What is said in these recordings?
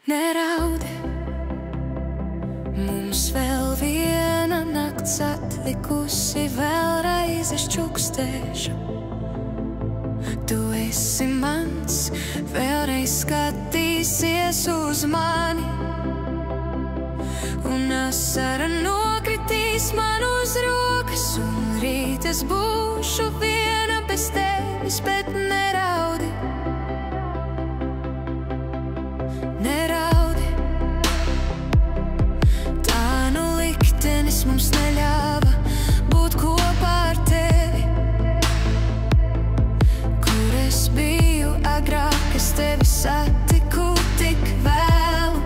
Neraudi, mums vēl viena nakts atlikusi, vēlreiz es čukstēšu. Tu esi mans, vēlreiz skatīsies uz mani, un asara nokritīs man uz rokas, un rīt es būšu viena bez tevis, bet neraudi. Neraudi, tā nu liktenis mums neļāva būt kopā ar tevi. Kur es biju agrāk, es tevi satiku tik vēlu.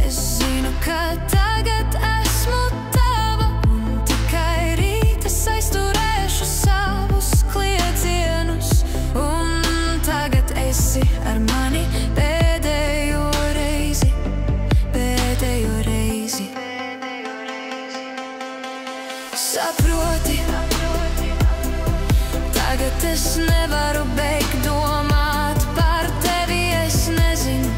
Es zinu, ka tagad esmu tava, un tikai rīt es aizturēšu savus kliedzienus. Un tagad esi ar mani pēdējo reizi, pēdējo reizi. Saproti, tagad es nevaru beigt domāt par tevi, es nezinu,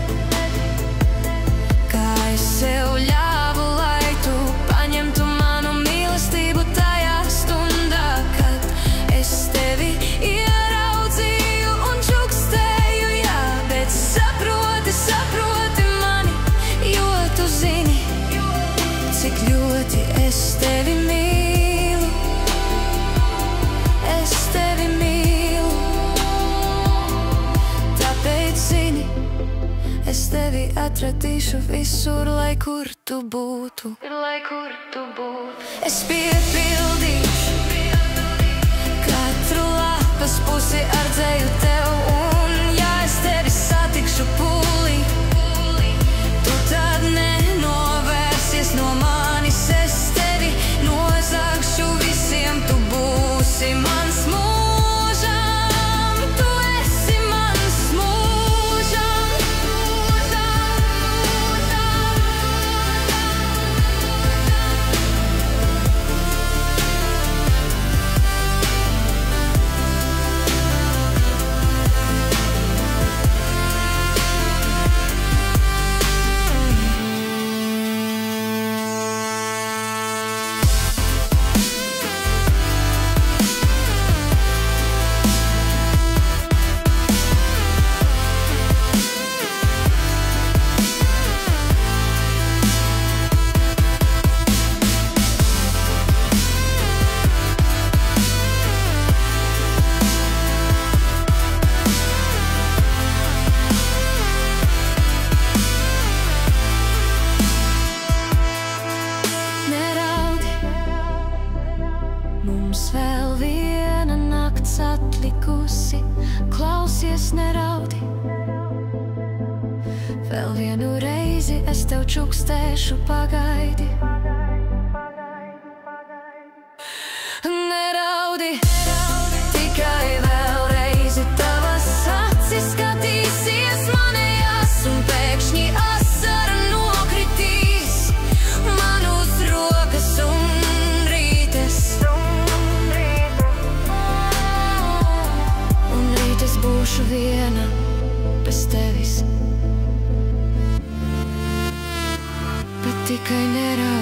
kā es sev ļāvu, lai tu paņemtu manu mīlestību tajā stundā, kad es tevi ieraudzīju un čukstēju, jā, bet saproti, saproti mani, jo tu zini, cik ļoti es tevi mīlu, es tevi mīlu. Tāpēc zini, es tevi atradīšu visur, lai kur tu būtu, lai kur tu būtu. Es piepildīšu katru lapas pusi ar dzeju tev, un ja es tevi satikšu pūlī, tu tad nenovērsies no manis, es tevi nozagšu visiem, tu būsi mans mūžam, tu esi mans mūžam, neraudi, mums vēl viena nakts atlikusi, klausies, neraudi. Vēl vienu reizi es tev čukstēšu, pagaidi. Neraudi, tikai vēl reizi tavas acis skatīsies manējās, un pēkšņi asara nokritīs man uz rokas, un rīt es būšu viena bez tevis, bet tikai neraudi.